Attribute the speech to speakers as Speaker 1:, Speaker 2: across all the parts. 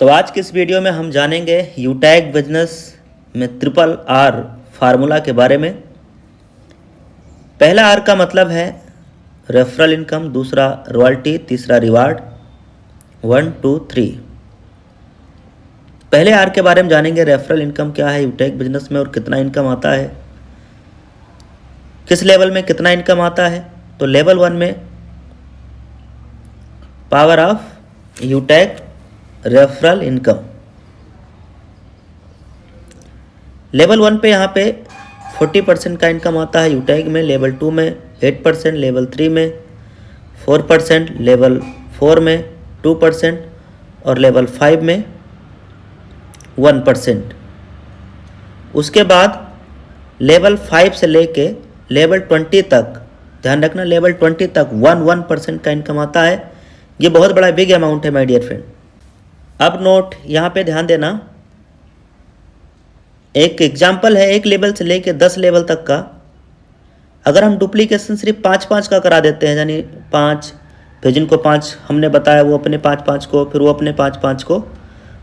Speaker 1: तो आज के इस वीडियो में हम जानेंगे यूटैग बिजनेस में ट्रिपल आर फार्मूला के बारे में। पहला आर का मतलब है रेफरल इनकम, दूसरा रॉयल्टी, तीसरा रिवार्ड। 1 2 3। पहले आर के बारे में जानेंगे। रेफरल इनकम क्या है यूटैग बिजनेस में और कितना इनकम आता है, किस लेवल में कितना इनकम आता है। तो लेवल 1 में power of Utag referral income. Level 1 पे यहाँ पे 40% का इनकम आता है यूटैग में, लेवल 2 में 8%, लेवल 3 में 4%, लेवल 4 में 2% और लेवल 5 में 1%। उसके बाद लेवल 5 से लेके लेवल 20 तक, ध्यान रखना लेवल 20 तक 1% का इनकम आता है। ये बहुत बड़ा बिग अमाउंट है माय डियर फ्रेंड। अब नोट यहाँ पे ध्यान देना, एक एग्जाम्पल है, एक लेवल से लेके 10 लेवल तक का। अगर हम डुप्लीकेशन सिर्फ 5-5 का करा देते हैं, यानी 5 फिर जिनको 5 हमने बताया वो अपने 5-5 को, फिर वो अपने 5-5 को,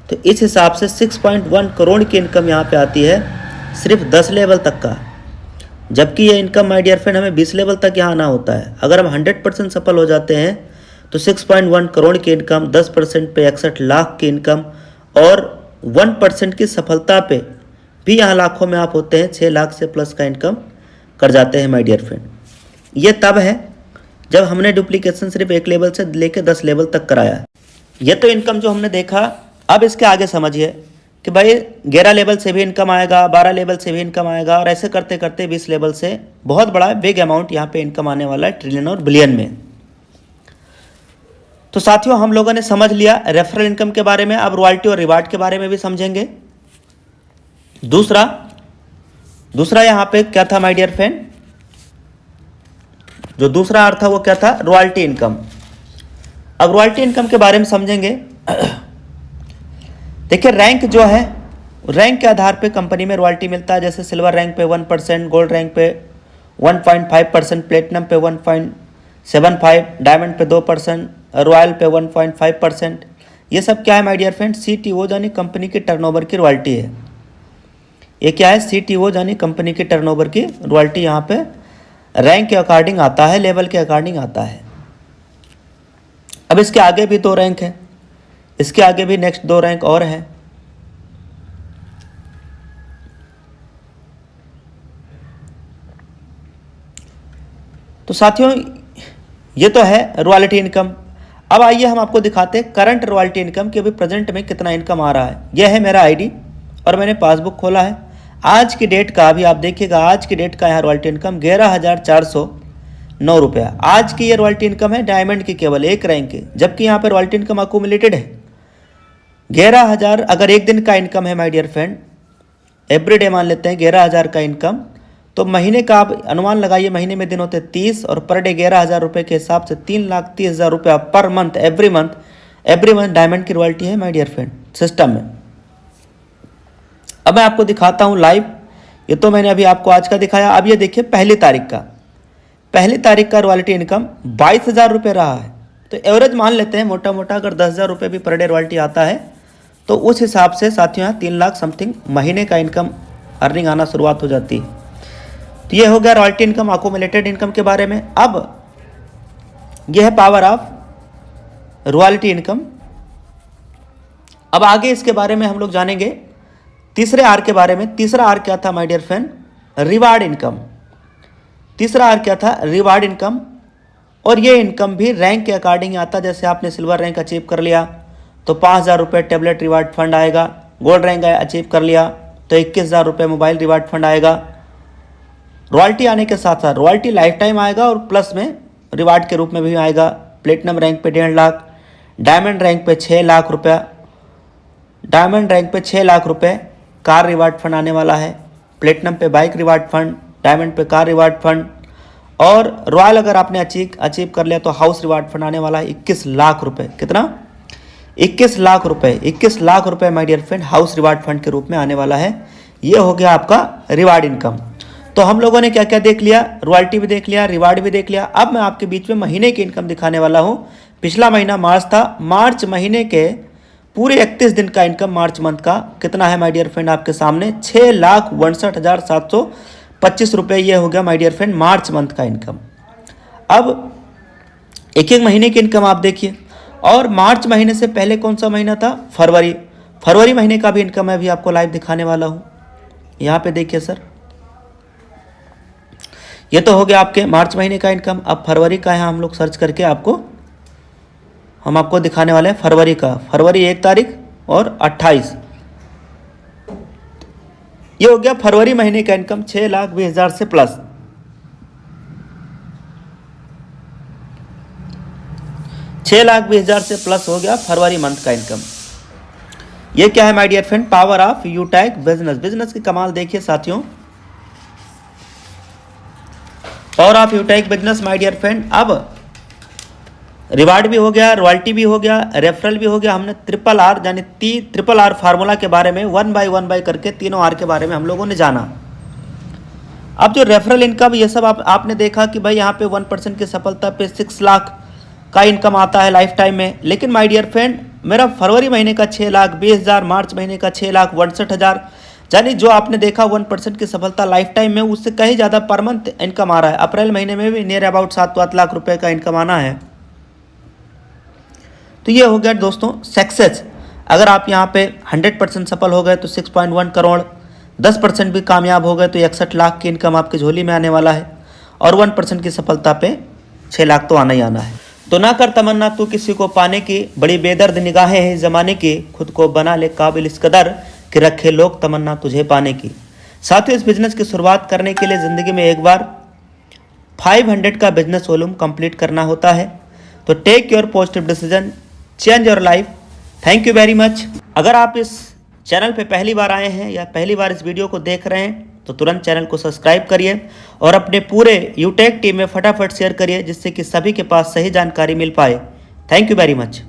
Speaker 1: तो इस हिसाब से 6.1 करोड़ की इनकम यहाँ पे आती है सिर्फ 10 लेवल तक का। जबकि ये इनकम माय डियर फ्रेंड हमें 20 लेवल तक यहाँ आना होता है। अगर हम 100% सफल हो जाते हैं तो 6.1 करोड़ की इनकम, 10% पे 61 लाख की इनकम और 1% की सफलता पे भी यहाँ लाखों में आप होते हैं, 6 लाख से प्लस का इनकम कर जाते हैं माय डियर फ्रेंड। ये तब है जब हमने डुप्लीकेशन सिर्फ एक लेवल से लेके 10 लेवल तक कराया है। ये तो इनकम जो हमने देखा। अब इसके आगे समझिए कि भाई 11 लेवल से भी इनकम आएगा, 12 लेवल से भी इनकम आएगा और ऐसे करते करते 20 लेवल से बहुत बड़ा बिग अमाउंट यहाँ पे इनकम आने वाला है, ट्रिलियन और बिलियन में। तो साथियों हम लोगों ने समझ लिया रेफरल इनकम के बारे में। अब रॉयल्टी और रिवार्ड के बारे में भी समझेंगे। दूसरा यहाँ पे क्या था माय डियर फ्रेंड, जो दूसरा अर्थ था वो क्या था, रॉयल्टी इनकम। अब रॉयल्टी इनकम के बारे में समझेंगे। देखिए रैंक जो है, रैंक के आधार पे कंपनी में रॉयल्टी मिलता है। जैसे सिल्वर रैंक पे 1%, गोल्ड रैंक पे 1.5%, प्लेटिनम पे 1.75%, डायमंड पे 2%, रॉयल पे 1.5%। ये सब क्या है माय डियर फ्रेंड, CTO यानी कंपनी की टर्नओवर की रॉयल्टी है। ये क्या है, CTO यानी कंपनी की टर्नओवर की रॉयल्टी यहाँ पे रैंक के अकॉर्डिंग आता है, लेवल के अकॉर्डिंग आता है। अब इसके आगे भी 2 रैंक है, इसके आगे भी नेक्स्ट 2 रैंक और हैं। तो साथियों ये तो है रॉयल्टी इनकम। अब आइए हम आपको दिखाते हैं करंट रॉयल्टी इनकम कि अभी प्रेजेंट में कितना इनकम आ रहा है। यह है मेरा आईडी और मैंने पासबुक खोला है। आज की डेट का अभी आप देखिएगा, आज की डेट का यहाँ रॉयल्टी इनकम 11,409 रुपया। आज की ये रॉयल्टी इनकम है डायमंड की, केवल एक रैंक की। जबकि यहाँ पे रॉयल्टी इनकम अक्यूमुलेटेड है 11,000। अगर एक दिन का इनकम है माय डियर फ्रेंड, एवरीडे मान लेते हैं 11,000 का इनकम, तो महीने का आप अनुमान लगाइए, महीने में दिन होते 30 और पर डे 11,000 रुपये के हिसाब से 3,30,000 रुपया per month, every month diamond की रॉयल्टी है माय डियर फ्रेंड सिस्टम में। अब मैं आपको दिखाता हूँ लाइव। ये तो मैंने अभी आपको आज का दिखाया। अब ये देखिए पहली तारीख का रॉयल्टी इनकम 22,000 रुपये रहा है। तो एवरेज मान लेते हैं मोटा मोटा, अगर 10,000 रुपये भी पर डे रॉयल्टी आता है तो उस हिसाब से साथियों यहाँ 3 लाख समथिंग महीने का इनकम अर्निंग आना शुरुआत हो जाती है। तो ये हो गया रॉयल्टी इनकम, अक्यूमुलेटेड इनकम के बारे में। अब यह है पावर ऑफ रॉयल्टी इनकम। अब आगे इसके बारे में हम लोग जानेंगे तीसरे आर के बारे में। तीसरा आर क्या था my dear friend, reward income. तीसरा आर क्या था, रिवार्ड इनकम। और ये इनकम भी रैंक के अकॉर्डिंग आता। जैसे आपने सिल्वर रैंक अचीव कर लिया तो 5,000 रुपये टेबलेट रिवार्ड फंड आएगा। गोल्ड रैंक अचीव कर लिया तो 21,000 रुपये मोबाइल रिवार्ड फंड आएगा। रॉयल्टी आने के साथ साथ रॉयल्टी लाइफ टाइम आएगा और प्लस में रिवार्ड के रूप में भी आएगा। प्लेटिनम रैंक पे 1.5 लाख, डायमंड रैंक पे 6 लाख रुपया, डायमंड रैंक पे 6 लाख रुपये कार रिवार्ड फंड आने वाला है। प्लेटिनम पे बाइक रिवार्ड फंड, डायमंड पे कार रिवार्ड फंड और रॉयल अगर आपने अचीव कर लिया तो हाउस रिवार्ड फंड आने वाला है 21 लाख रुपये। कितना, 21 लाख रुपये। 21 लाख रुपये my dear friend house reward fund के रूप में आने वाला है। ये हो गया आपका रिवार्ड इनकम। तो हम लोगों ने क्या क्या देख लिया, रॉयल्टी भी देख लिया, रिवार्ड भी देख लिया। अब मैं आपके बीच में महीने की इनकम दिखाने वाला हूँ। पिछला महीना मार्च था, मार्च महीने के पूरे 31 दिन का इनकम मार्च मंथ का कितना है माय डियर फ्रेंड आपके सामने 6,62,725 रुपये। ये हो गया my dear friend March month का इनकम। अब एक एक महीने की इनकम आप देखिए, और मार्च महीने से पहले कौन सा महीना था, फरवरी। फरवरी महीने का भी इनकम मैं अभी आपको लाइव दिखाने वाला हूँ। यहाँ पे देखिए सर, ये तो हो गया आपके मार्च महीने का इनकम। अब फरवरी का यहाँ हम लोग सर्च करके हम आपको दिखाने वाले हैं फरवरी का। फरवरी 1 तारीख और 28, ये हो गया फरवरी महीने का इनकम 6,20,000 से प्लस। 6,20,000 से प्लस हो गया फरवरी मंथ का इनकम। ये क्या है my dear friend, power of यूटैग business. Business की कमाल देखिए साथियों, पावर ऑफ यूटैग बिजनेस माय डियर फ्रेंड। अब रिवार्ड भी हो गया, रॉयल्टी भी हो गया, रेफरल भी हो गया। हमने ट्रिपल आर यानी ट्रिपल आर फार्मूला के बारे में 1 बाय करके तीनों आर के बारे में हम लोगों ने जाना। अब जो रेफरल इनकम ये सब आपने देखा कि भाई यहाँ पे 1% की सफलता पे 6 लाख का इनकम आता है लाइफ टाइम में। लेकिन माय डियर फ्रेंड मेरा फरवरी महीने का 6,20,000, मार्च महीने का 6,62,000, यानी जो आपने देखा 1% की सफलता लाइफ टाइम में, उससे कहीं ज़्यादा पर मंथ इनकम आ रहा है। अप्रैल महीने में भी नियर अबाउट 7 लाख रुपए का इनकम आना है। तो ये हो गया दोस्तों सक्सेस। अगर आप यहाँ पे 100% सफल हो गए तो 6.1 करोड़, 10% भी कामयाब हो गए तो 61 लाख की इनकम आपकी झोली में आने वाला है, और 1% की सफलता पे 6 लाख तो आना ही आना है। तो ना कर तमन्ना तू किसी को पाने की, बड़ी बेदर्द निगाहें हैं ज़माने की, खुद को बना ले काबिल इस कदर कि रखे लोग तमन्ना तुझे पाने की। साथियों इस बिज़नेस की शुरुआत करने के लिए ज़िंदगी में एक बार 500 का बिजनेस वॉल्यूम कंप्लीट करना होता है। तो take your positive decision, change your life. Thank you very much. अगर आप इस चैनल पे पहली बार आए हैं या पहली बार इस वीडियो को देख रहे हैं तो तुरंत चैनल को सब्सक्राइब करिए और अपने पूरे यूटेक टीम में फटाफट शेयर करिए, जिससे कि सभी के पास सही जानकारी मिल पाए। Thank you very much.